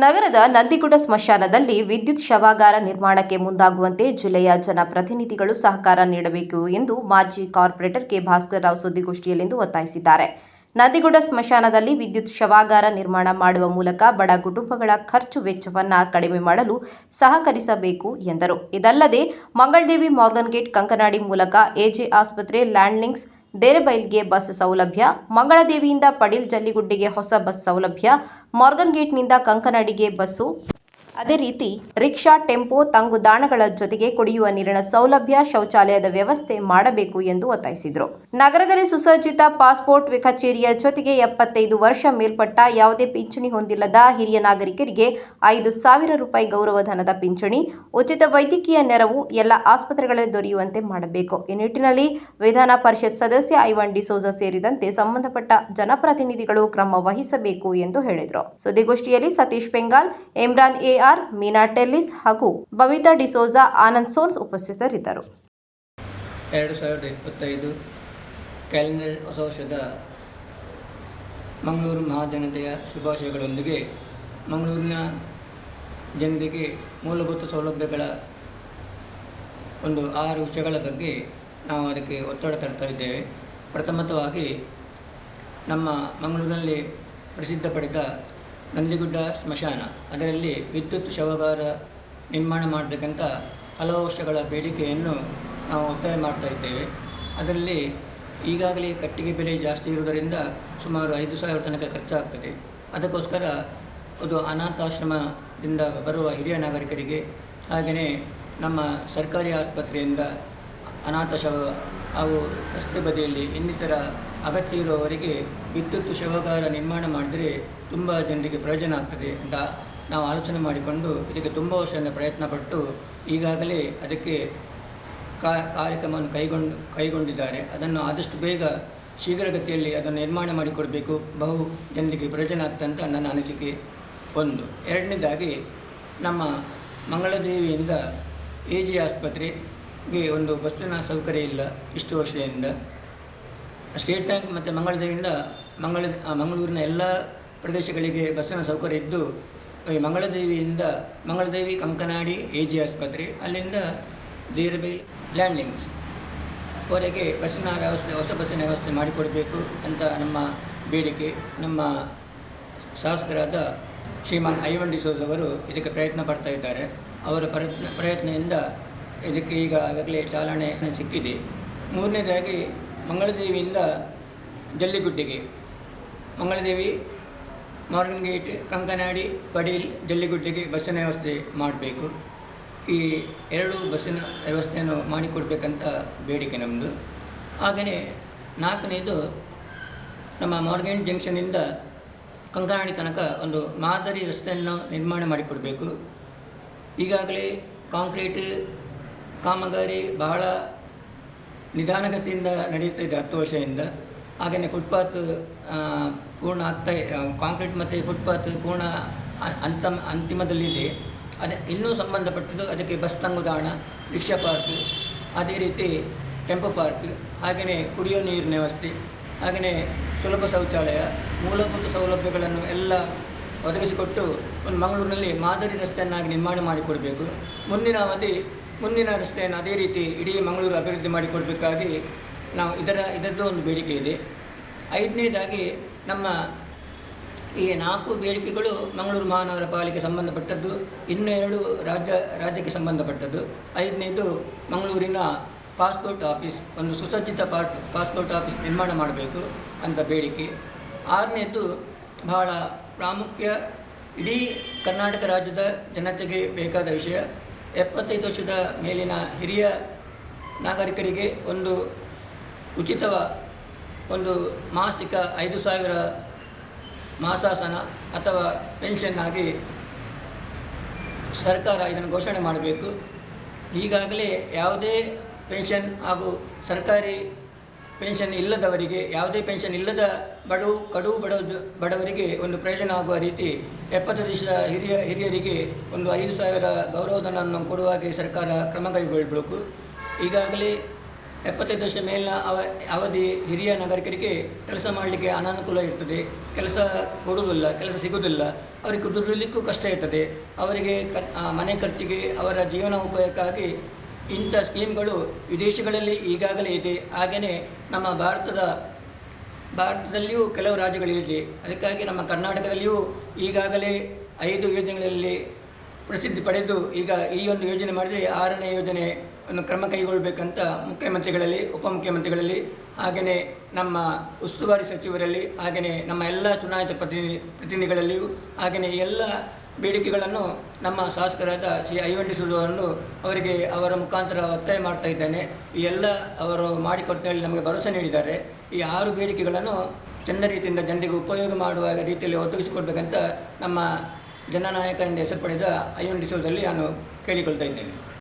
ನಗರದ ನಂದಿಗುಡ ಸ್ಮಶಾನದಲ್ಲಿ ವಿದ್ಯುತ್ ಶವಾಗಾರ ನಿರ್ಮಾಣಕ್ಕೆ ಮುಂದಾಗುವಂತೆ ಜಿಲ್ಲೆಯ ಜನಪ್ರತಿನಿಧಿಗಳು ಸಹಕಾರ ನೀಡಬೇಕು ಎಂದು ಮಾಜಿ ಕಾರ್ಪೊರೇಟರ್ ಕೆ ಭಾಸ್ಕರ್ ರಾವ್ ಸುದ್ದಿಗೋಷ್ಠಿಯಲ್ಲಿಂದು ಒತ್ತಾಯಿಸಿದ್ದಾರೆ. ನಂದಿಗುಡ ಸ್ಮಶಾನದಲ್ಲಿ ವಿದ್ಯುತ್ ಶವಾಗಾರ ನಿರ್ಮಾಣ ಮಾಡುವ ಮೂಲಕ ಬಡ ಕುಟುಂಬಗಳ ಖರ್ಚು ವೆಚ್ಚವನ್ನು ಕಡಿಮೆ ಮಾಡಲು ಸಹಕರಿಸಬೇಕು ಎಂದರು. ಇದಲ್ಲದೆ ಮಂಗಳದೇವಿ ಮಾರ್ಗನ್ ಗೇಟ್ ಕಂಕನಾಡಿ ಮೂಲಕ ಎಜೆ ಆಸ್ಪತ್ರೆ ಲ್ಯಾಂಡ್ಲಿಂಗ್ಸ್ ದೇರಬೈಲ್ಗೆ ಬಸ್ ಸೌಲಭ್ಯ, ಮಂಗಳದೇವಿಯಿಂದ ಪಡೀಲ್ ಜಲ್ಲಿಗುಡ್ಡೆಗೆ ಹೊಸ ಬಸ್ ಸೌಲಭ್ಯ, ಮಾರ್ಗನ್ ಗೇಟ್ನಿಂದ ಕಂಕನಾಡಿಗೆ ಬಸ್ಸು, ಅದೇ ರೀತಿ ರಿಕ್ಷಾ, ಟೆಂಪೋ, ತಂಗುದಾಣಗಳ ಜೊತೆಗೆ ಕುಡಿಯುವ ನೀರಿನ ಸೌಲಭ್ಯ, ಶೌಚಾಲಯದ ವ್ಯವಸ್ಥೆ ಮಾಡಬೇಕು ಎಂದು ಒತ್ತಾಯಿಸಿದರು. ನಗರದಲ್ಲಿ ಸುಸಜ್ಜಿತ ಪಾಸ್ಪೋರ್ಟ್ ಕಚೇರಿಯ ಜೊತೆಗೆ 75 ವರ್ಷ ಮೇಲ್ಪಟ್ಟ ಯಾವುದೇ ಪಿಂಚಣಿ ಹೊಂದಿಲ್ಲದ ಹಿರಿಯ ನಾಗರಿಕರಿಗೆ 5,000 ರೂಪಾಯಿ ಗೌರವಧನದ ಪಿಂಚಣಿ, ಉಚಿತ ವೈದ್ಯಕೀಯ ನೆರವು ಎಲ್ಲ ಆಸ್ಪತ್ರೆಗಳಲ್ಲಿ ದೊರೆಯುವಂತೆ ಮಾಡಬೇಕು. ಈ ನಿಟ್ಟಿನಲ್ಲಿ ವಿಧಾನ ಪರಿಷತ್ ಸದಸ್ಯ ಐವನ್ ಡಿಸೋಜಾ ಸೇರಿದಂತೆ ಸಂಬಂಧಪಟ್ಟ ಜನಪ್ರತಿನಿಧಿಗಳು ಕ್ರಮ ವಹಿಸಬೇಕು ಎಂದು ಹೇಳಿದರು. ಸುದ್ದಿಗೋಷ್ಠಿಯಲ್ಲಿ ಸತೀಶ್ ಪೆಂಗಾಲ್, ಇಮ್ರಾನ್ ಎಆರ್, ಮೀನಾ ಟೆಲ್ಲಿಸ್ ಹಾಗೂ ಬಬಿತಾ ಡಿಸೋಜಾ, ಆನಂದ್ ಸೋನ್ಸ್ ಉಪಸ್ಥಿತರಿದ್ದರು. 2025 ಕ್ಯಾಲೆಂಡರ್ ಹೊಸ ವರ್ಷದ ಮಂಗಳೂರು ಮಹಾಜನತೆಯ ಶುಭಾಶಯಗಳೊಂದಿಗೆ ಮಂಗಳೂರಿನ ಜನರಿಗೆ ಮೂಲಭೂತ ಸೌಲಭ್ಯಗಳ ಒಂದು 6 ವಿಷಯಗಳ ಬಗ್ಗೆ ನಾವು ಅದಕ್ಕೆ ಒತ್ತಡ ತರ್ತಾ ಇದ್ದೇವೆ. ಪ್ರಥಮತವಾಗಿ ನಮ್ಮ ಮಂಗಳೂರಿನಲ್ಲಿ ಪ್ರಸಿದ್ಧ ಪಡೆದ ನಂದಿಗುಡ್ಡ ಸ್ಮಶಾನ, ಅದರಲ್ಲಿ ವಿದ್ಯುತ್ ಶವಾಗಾರ ನಿರ್ಮಾಣ ಮಾಡಬೇಕಂತ ಹಲವು ವರ್ಷಗಳ ಬೇಡಿಕೆಯನ್ನು ನಾವು ಒತ್ತಾಯ ಮಾಡ್ತಾ ಇದ್ದೇವೆ. ಅದರಲ್ಲಿ ಈಗಾಗಲೇ ಕಟ್ಟಿಗೆ ಬೆಲೆ ಜಾಸ್ತಿ ಇರುವುದರಿಂದ ಸುಮಾರು 5,000 ತನಕ ಖರ್ಚಾಗ್ತದೆ. ಅದಕ್ಕೋಸ್ಕರ ಅದು ಅನಾಥಾಶ್ರಮದಿಂದ ಬರುವ ಹಿರಿಯ ನಾಗರಿಕರಿಗೆ, ಹಾಗೆಯೇ ನಮ್ಮ ಸರ್ಕಾರಿ ಆಸ್ಪತ್ರೆಯಿಂದ ಅನಾಥ ಶವ ಹಾಗೂ ರಸ್ತೆ ಬದಿಯಲ್ಲಿ ಇನ್ನಿತರ ಅಗತ್ಯ ಇರುವವರಿಗೆ ವಿದ್ಯುತ್ ಶವಾಗಾರ ನಿರ್ಮಾಣ ಮಾಡಿದರೆ ತುಂಬ ಜನರಿಗೆ ಪ್ರಯೋಜನ ಆಗ್ತದೆ ಅಂತ ನಾವು ಆಲೋಚನೆ ಮಾಡಿಕೊಂಡು ಇದಕ್ಕೆ ತುಂಬ ವರ್ಷದಿಂದ ಪ್ರಯತ್ನಪಟ್ಟು ಈಗಾಗಲೇ ಅದಕ್ಕೆ ಕಾರ್ಯಕ್ರಮವನ್ನು ಕೈಗೊಂಡಿದ್ದಾರೆ. ಅದನ್ನು ಆದಷ್ಟು ಬೇಗ ಶೀಘ್ರಗತಿಯಲ್ಲಿ ಅದನ್ನು ನಿರ್ಮಾಣ ಮಾಡಿಕೊಡಬೇಕು, ಬಹು ಜನರಿಗೆ ಪ್ರಯೋಜನ ಆಗ್ತದೆ ಅಂತ ನನ್ನ ಅನಿಸಿಕೆ ಒಂದು. ಎರಡನೇದಾಗಿ ನಮ್ಮ ಮಂಗಳದೇವಿಯಿಂದ ಎಜೆ ಆಸ್ಪತ್ರೆಗೆ ಒಂದು ಬಸ್ಸಿನ ಸೌಕರ್ಯ ಇಲ್ಲ ಇಷ್ಟು ವರ್ಷದಿಂದ. ಸ್ಟೇಟ್ ಬ್ಯಾಂಕ್ ಮತ್ತು ಮಂಗಳದೇವಿಯಿಂದ ಮಂಗಳೂರಿನ ಎಲ್ಲ ಪ್ರದೇಶಗಳಿಗೆ ಬಸ್ಸಿನ ಸೌಕರ್ಯ ಇದ್ದು, ಮಂಗಳದೇವಿ ಕಂಕನಾಡಿ ಎಜೆ ಆಸ್ಪತ್ರೆ, ಅಲ್ಲಿಂದ ದೇರಬೈಲ್ ಲ್ಯಾಂಡ್ಲಿಂಗ್ಸ್ ವರೆಗೆ ಬಸ್ಸಿನ ವ್ಯವಸ್ಥೆ, ಹೊಸ ಬಸ್ಸಿನ ವ್ಯವಸ್ಥೆ ಮಾಡಿಕೊಡಬೇಕು ಅಂತ ನಮ್ಮ ಬೇಡಿಕೆ. ನಮ್ಮ ಶಾಸಕರಾದ ಶ್ರೀಮಾನ್ ಐವನ್ ಡಿಸೋಜ್ ಅವರು ಇದಕ್ಕೆ ಪ್ರಯತ್ನ ಪಡ್ತಾ ಇದ್ದಾರೆ. ಅವರ ಪ್ರಯತ್ನದಿಂದ ಇದಕ್ಕೆ ಈಗಾಗಲೇ ಚಾಲನೆ ಸಿಕ್ಕಿದೆ. ಮೂರನೇದಾಗಿ ಮಂಗಳದೇವಿಯಿಂದ ಜಲ್ಲಿಗುಡ್ಡೆಗೆ, ಮಂಗಳದೇವಿ ಮಾರ್ಗನ್ ಗೇಟ್ ಕಂಕನಾಡಿ ಪಡೀಲ್ ಜಲ್ಲಿಗುಡ್ಡೆಗೆ ಬಸ್ಸಿನ ವ್ಯವಸ್ಥೆ ಮಾಡಬೇಕು. ಈ 2 ಬಸ್ಸಿನ ವ್ಯವಸ್ಥೆಯನ್ನು ಮಾಡಿಕೊಡ್ಬೇಕಂತ ಬೇಡಿಕೆ ನಮ್ಮದು. ಹಾಗೆಯೇ ನಾಲ್ಕನೇದು ನಮ್ಮ ಮಾರ್ಗನ್ ಜಂಕ್ಷನ್ನಿಂದ ಕಂಕನಾಡಿ ತನಕ ಒಂದು ಮಾದರಿ ರಸ್ತೆಯನ್ನು ನಿರ್ಮಾಣ ಮಾಡಿಕೊಡಬೇಕು. ಈಗಾಗಲೇ ಕಾಂಕ್ರೀಟ್ ಕಾಮಗಾರಿ ಬಹಳ ನಿಧಾನಗತಿಯಿಂದ ನಡೆಯುತ್ತಾ ಇದೆ 10 ವರ್ಷದಿಂದ. ಹಾಗೆಯೇ ಫುಟ್ಪಾತ್ ಪೂರ್ಣ ಕಾಂಕ್ರೀಟ್ ಮತ್ತು ಫುಟ್ಪಾತ್ ಪೂರ್ಣ ಅಂತಿಮದಲ್ಲಿದೆ. ಇನ್ನೂ ಸಂಬಂಧಪಟ್ಟದ್ದು ಅದಕ್ಕೆ ಬಸ್ ತಂಗುದಾಣ, ರಿಕ್ಷಾ ಪಾರ್ಕ್, ಅದೇ ರೀತಿ ಟೆಂಪೋ ಪಾರ್ಕ್, ಹಾಗೆಯೇ ಕುಡಿಯೋ ನೀರಿನ ವ್ಯವಸ್ಥೆ, ಹಾಗೆಯೇ ಸುಲಭ ಶೌಚಾಲಯ, ಮೂಲಭೂತ ಸೌಲಭ್ಯಗಳನ್ನು ಎಲ್ಲ ಒದಗಿಸಿಕೊಟ್ಟು ಒಂದು ಮಂಗಳೂರಿನಲ್ಲಿ ಮಾದರಿ ರಸ್ತೆಯನ್ನಾಗಿ ನಿರ್ಮಾಣ ಮಾಡಿಕೊಡಬೇಕು. ಮುಂದಿನ ರಸ್ತೆಯನ್ನು ಅದೇ ರೀತಿ ಇಡೀ ಮಂಗಳೂರು ಅಭಿವೃದ್ಧಿ ಮಾಡಿಕೊಡಬೇಕಾಗಿ ನಾವು ಇದರದ್ದು ಒಂದು ಬೇಡಿಕೆ ಇದೆ. 5ನೇದಾಗಿ ನಮ್ಮ ಈ 4 ಬೇಡಿಕೆಗಳು ಮಂಗಳೂರು ಮಹಾನಗರ ಪಾಲಿಕೆ ಸಂಬಂಧಪಟ್ಟದ್ದು, ಇನ್ನೂ 2 ರಾಜ್ಯಕ್ಕೆ ಸಂಬಂಧಪಟ್ಟದ್ದು. 5ನೇದು ಮಂಗಳೂರಿನ ಪಾಸ್ಪೋರ್ಟ್ ಆಫೀಸ್, ಒಂದು ಸುಸಜ್ಜಿತ ಪಾಸ್ಪೋರ್ಟ್ ಆಫೀಸ್ ನಿರ್ಮಾಣ ಮಾಡಬೇಕು ಅಂತ ಬೇಡಿಕೆ. 6ನೇದು ಬಹಳ ಪ್ರಾಮುಖ್ಯ, ಇಡೀ ಕರ್ನಾಟಕ ರಾಜ್ಯದ ಜನತೆಗೆ ಬೇಕಾದ ವಿಷಯ, 75 ವರ್ಷದ ಮೇಲಿನ ಹಿರಿಯ ನಾಗರಿಕರಿಗೆ ಒಂದು ಒಂದು ಮಾಸಿಕ 5,000 ಮಾಸಾಸನ ಅಥವಾ ಪೆನ್ಷನ್ ಆಗಿ ಸರ್ಕಾರ ಇದನ್ನು ಘೋಷಣೆ ಮಾಡಬೇಕು. ಈಗಾಗಲೇ ಯಾವುದೇ ಪೆನ್ಷನ್ ಹಾಗೂ ಸರ್ಕಾರಿ ಪೆನ್ಷನ್ ಇಲ್ಲದವರಿಗೆ, ಯಾವುದೇ ಪೆನ್ಷನ್ ಇಲ್ಲದ ಬಡವರಿಗೆ ಒಂದು ಪ್ರಯೋಜನ ಆಗುವ ರೀತಿ 70 ವರ್ಷದ ಹಿರಿಯರಿಗೆ ಒಂದು 5,000 ಗೌರವಧನವನ್ನು ಕೊಡುವ ಹಾಗೆ ಸರ್ಕಾರ ಕ್ರಮ ಕೈಗೊಳ್ಳಬೇಕು. ಈಗಾಗಲೇ 75 ವರ್ಷ ಮೇಲಿನ ಅವಧಿ ಹಿರಿಯ ನಾಗರಿಕರಿಗೆ ಕೆಲಸ ಮಾಡಲಿಕ್ಕೆ ಅನಾನುಕೂಲ ಇರ್ತದೆ, ಕೆಲಸ ಕೊಡುವುದಿಲ್ಲ, ಕೆಲಸ ಸಿಗುವುದಿಲ್ಲ, ಅವರಿಗೆ ದುಡಿಲಿಕ್ಕೂ ಕಷ್ಟ ಇರ್ತದೆ, ಅವರಿಗೆ ಮನೆ ಖರ್ಚಿಗೆ ಅವರ ಜೀವನ ಉಪಯೋಗಕ್ಕಾಗಿ ಇಂಥ ಸ್ಕೀಮ್ಗಳು ವಿದೇಶಗಳಲ್ಲಿ ಈಗಾಗಲೇ ಇದೆ. ಹಾಗೆಯೇ ನಮ್ಮ ಭಾರತದಲ್ಲಿಯೂ ಕೆಲವು ರಾಜ್ಯಗಳಿದೆ. ಅದಕ್ಕಾಗಿ ನಮ್ಮ ಕರ್ನಾಟಕದಲ್ಲಿಯೂ ಈಗಾಗಲೇ 5 ಯೋಜನೆಗಳಲ್ಲಿ ಪ್ರಸಿದ್ಧಿ ಪಡೆದು ಈಗ ಈ ಒಂದು ಯೋಜನೆ ಮಾಡಿದರೆ 6ನೇ ಯೋಜನೆಯನ್ನು ಕ್ರಮ ಕೈಗೊಳ್ಳಬೇಕಂತ ಮುಖ್ಯಮಂತ್ರಿಗಳಲ್ಲಿ, ಉಪಮುಖ್ಯಮಂತ್ರಿಗಳಲ್ಲಿ, ಹಾಗೆಯೇ ನಮ್ಮ ಉಸ್ತುವಾರಿ ಸಚಿವರಲ್ಲಿ, ಹಾಗೆಯೇ ನಮ್ಮ ಎಲ್ಲ ಚುನಾಯಿತ ಪ್ರತಿನಿಧಿಗಳಲ್ಲಿಯೂ, ಹಾಗೆಯೇ ಎಲ್ಲ ಬೇಡಿಕೆಗಳನ್ನು ನಮ್ಮ ಶಾಸಕರಾದ ಶ್ರೀ ಐವನ್ ಡಿಸೋಜ ಅವರನ್ನು ಅವರಿಗೆ ಅವರ ಮುಖಾಂತರ ಒತ್ತಾಯ ಮಾಡ್ತಾ ಇದ್ದೇನೆ. ಈ ಎಲ್ಲ ಅವರು ಮಾಡಿಕೊಟ್ಟು ಹೇಳಿ ನಮಗೆ ಭರವಸೆ ನೀಡಿದ್ದಾರೆ. ಈ 6 ಬೇಡಿಕೆಗಳನ್ನು ಚೆಂದ ರೀತಿಯಿಂದ ಜನರಿಗೆ ಉಪಯೋಗ ಮಾಡುವ ರೀತಿಯಲ್ಲಿ ಒದಗಿಸಿಕೊಡ್ಬೇಕಂತ ನಮ್ಮ ಜನನಾಯಕ ಎಂದು ಹೆಸರು ಪಡೆದ ಐವನ್ ಡಿಸೋಜಲ್ಲಿ ನಾನು ಕೇಳಿಕೊಳ್ತಾ ಇದ್ದೇನೆ.